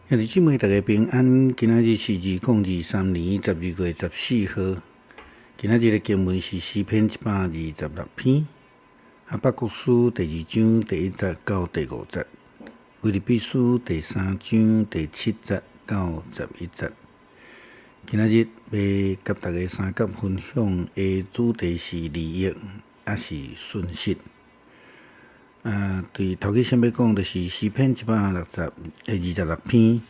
兄弟姊妹，大家平安。今仔日是2023年12月14号。今仔日的经文是诗篇126篇，哈巴谷书第2章第1节到第5节，腓立比书第3章第7节到11节。今仔日要甲大家三角分享的主题是利益，还是损失。对头先要讲的是诗篇126篇，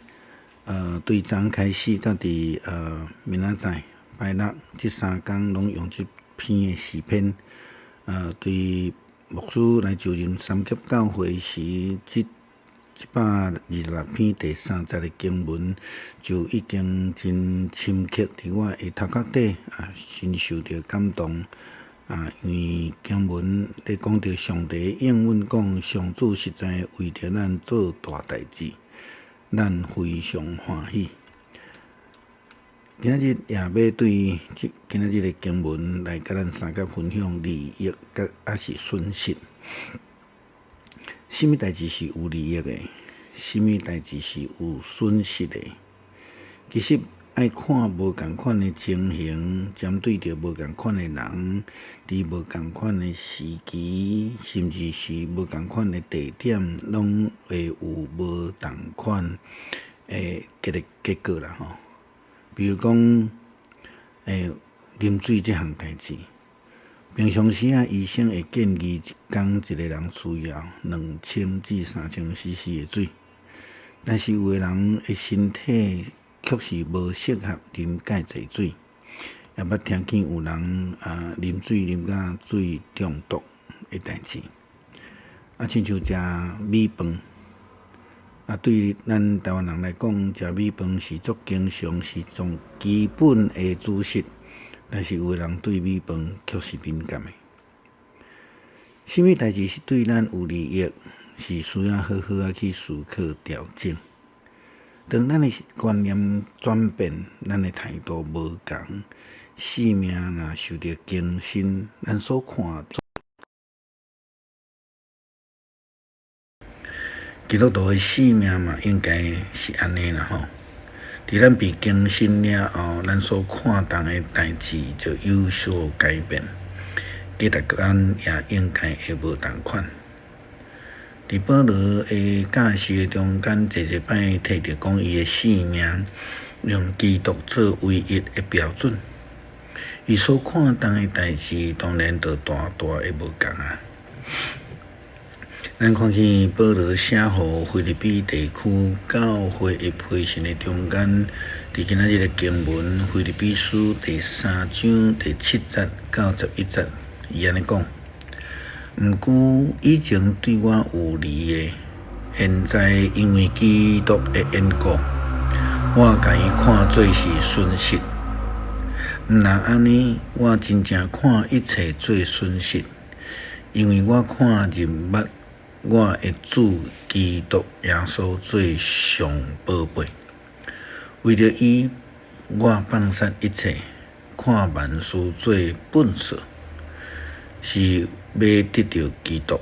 对昨开始到伫明仔载拜六这3天拢用这篇的诗篇。对牧师来就任三级教会时，这126篇第3节的经文就已经真深刻伫我的头壳底，深受到感动。因为经文咧讲到上帝应允讲，上主实在为着咱做大代志，咱非常欢喜。今仔日也要对今仔日的经文来甲咱三角分享利益，还是损失。什么代志是有利益的？什么代志是有损失的？其实爱看无共款的情形，针对着无共款的人，伫无共款的时期，甚至是无共款的地点，拢会有无同款的结果啦吼。比如讲，啉水这项代志，平常时医生会建议一天一个人需要2000至3000 cc 的水，但是有的人的身体确实无适合啉介济水，也捌听见有人啉水啉到水中毒的代志。亲像食米饭，对咱台湾人来讲，食米饭是足经常，是种基本的主食。但是有的人对米饭确实敏感的。什么代志是对咱有利益，是需要好好去思考调整。当咱的观念转变，咱的态度无同，生命若受到更新，咱所看基督徒的生命嘛，应该是安尼啦吼。伫咱被更新了后，咱所看重的代志就有所改变，价值观也应该会无同款。伫保罗的教示的中间，侪摆提着讲伊的性命，用基督做唯一的标准。伊所看重的代志，当然就大的无共啊。咱看见保罗写互腓立比地区教会的批信的中间，伫今仔日的经文《腓立比书》第3章第7节到11节，伊安尼讲。毋过以前对我有利的，现在因为基督的缘故，我甲伊看做是损失。若安尼，我真正看一切做损失，因为我看认捌我的主基督耶稣做上宝贝。为着伊，我放下一切，看万事做本色，是要得到基督，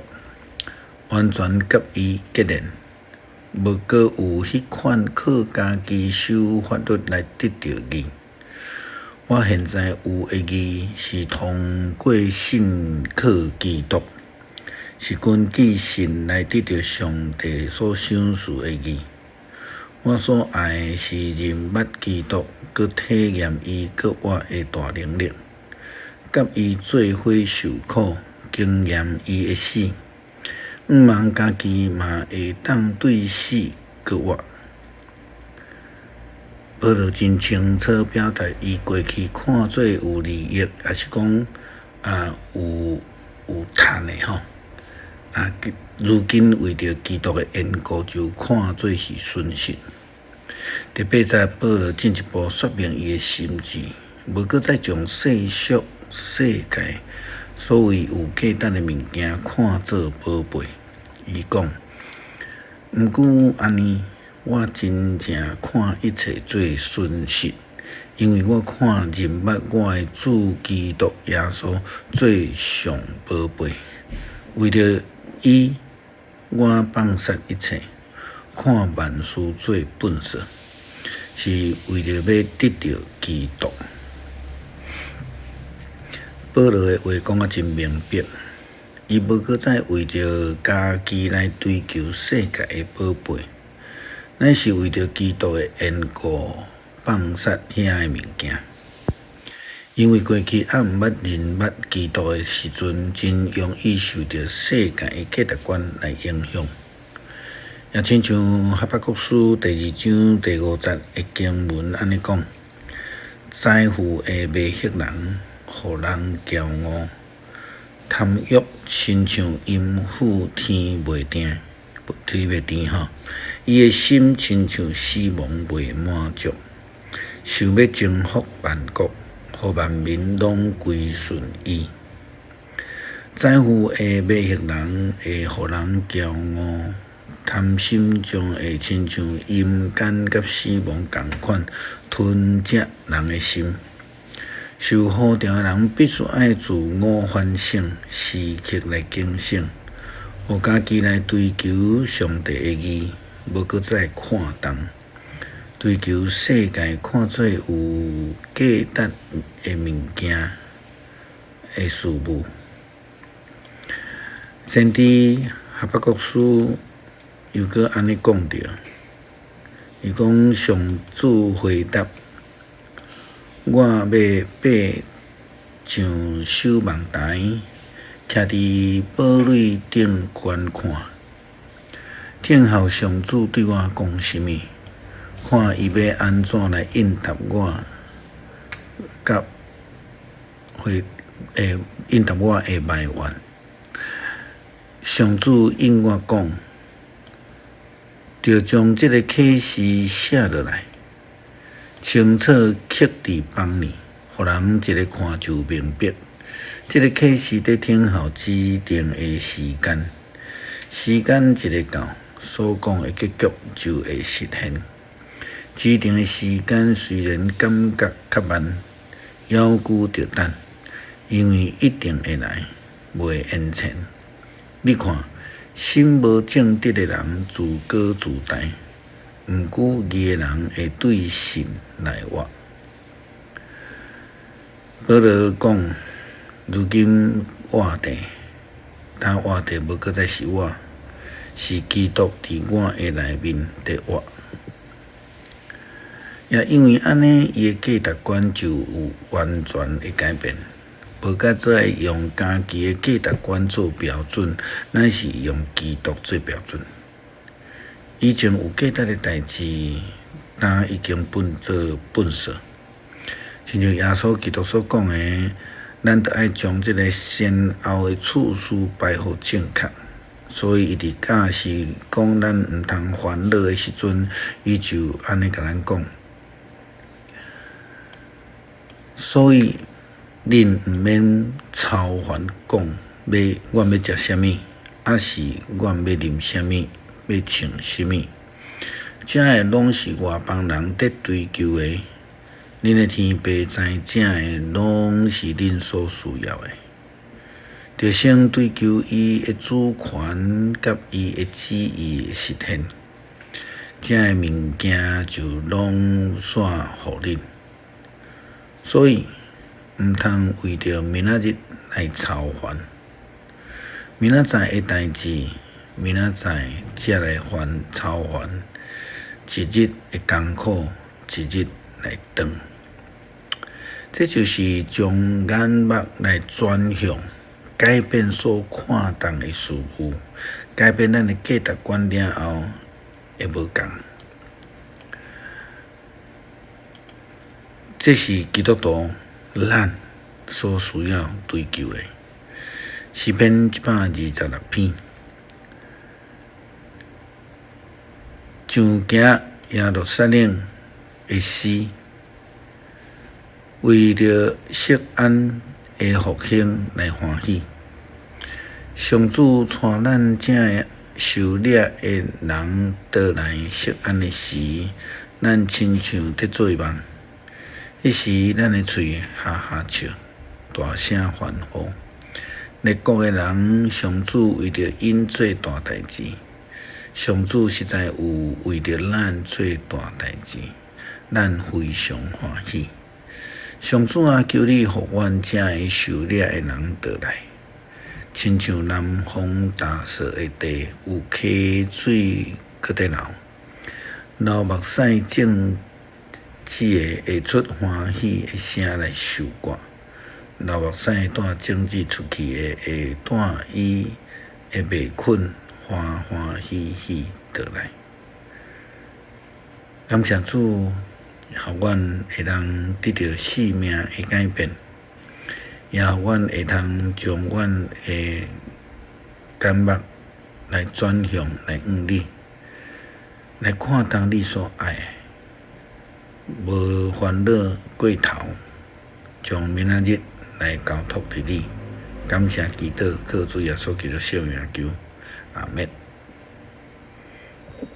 完全甲伊结连，无搁有迄款靠家己守法律来得到义。我现在有的义，是通过信靠基督，是根据信来得到上帝所赏赐的义。我所爱的是认捌基督，佮体验伊佮我的大能力，甲伊做伙受苦，经验伊的死，毋茫家己嘛会当对死佮活。保罗真清楚表达伊过去看做有利益，也是讲有趁的吼。如今为着基督的缘故，就看做是损失。第8节，保罗进一步说明伊的心志，无搁再将世俗世界所谓有价值的物件看作宝贝。伊讲，毋过安尼，我真正看一切做损失，因为我看认捌我的主基督耶稣做上宝贝。为着伊，我放下一切，看万事做本色，是为着要得到基督。保罗的话讲啊真明白，伊无搁再为着家己来追求世界的宝贝，乃是为着基督的缘故放杀遐个物件。因为过去毋捌认捌基督的时阵，真容易受到世界的价值观来影响。也亲像哈巴谷书第2章第5节的经文安尼讲：财富会迷惑人，互人骄傲；贪欲亲像阴府天袂定，天袂甜吼。伊的心亲像死亡袂满足，想要征服万国，互万民拢归顺伊。财富会迷惑人，会互人骄傲。贪心将会亲像阴间甲死亡同款吞噬人的心。受呼召的人必须爱自我反省，时刻来警醒，互家己来追求上帝的义，无搁再看重追求世界看做有价值的物件的事物。先知哈巴谷书又搁安尼讲着，伊讲上主回答：我要爬上守望台，徛伫堡垒顶观看，听候上主对我讲什么，看伊要安怎来应答我，甲应答我的埋怨。上主应我讲，着将这个启示写落来，清楚刻伫房面，互人一个看就明白。这个启示在听候指定的时间，时间一个到，所讲的结局就会实现。指定的时间虽然感觉较慢，犹豫着等，因为一定会来，袂延前。你看。心无正直的人自高自大，毋久义的人会对神来活。保罗讲，如今活地，但活地无搁再是我，是基督伫我的内面在活。也因为安尼，伊的价值观就有完全的改变。无甲再用家己的价值观做标准，乃是用基督做标准。以前有价值的代志，但已经变做本色。亲像耶稣基督所讲的，咱得爱将这个先后的次序摆好正确。所以伊伫假使讲咱毋通烦恼的时阵，伊就安尼甲咱讲。所以恁毋免操烦讲，我要食啥物，还是我要啉啥物，要穿啥物，这个拢是外邦人在追求的。恁的天父知这个拢是恁所需要的，着先追求伊的主权甲伊的旨意的实现，这个物件就拢煞互恁。所以毋通为着明仔日来操烦，明仔载的代志，明仔载才来操烦，一日的艰苦，一日来长。这就是将眼目来转向，改变所看重的事物，改变咱的价值观了后，会无共。这是基督徒咱所需要追求的。诗篇126篇，上行耶路撒冷的诗，为了锡安的复兴来欢喜。上主带咱这个受掠的人倒来锡安的时，咱亲像在做梦。迄时，咱的喙哈哈笑，大声欢呼。列国的人，上主为着因做大代志，上主实在有为着咱做大代志，咱非常欢喜。上主啊，求你互阮遮个受掠的人倒来，亲像南方大雪的地有溪水搁在流，流目屎种子的会出欢喜的声来收割，流目屎带种子出去的会带伊会袂困，欢欢喜喜倒来。感谢主，互阮会当得到生命的改变，也互阮会当将阮的眼目来转向来向你，来看当你所爱的，无烦恼过头，将明仔日来交托伫你。感谢祈祷，靠主耶稣基督圣名求，阿们。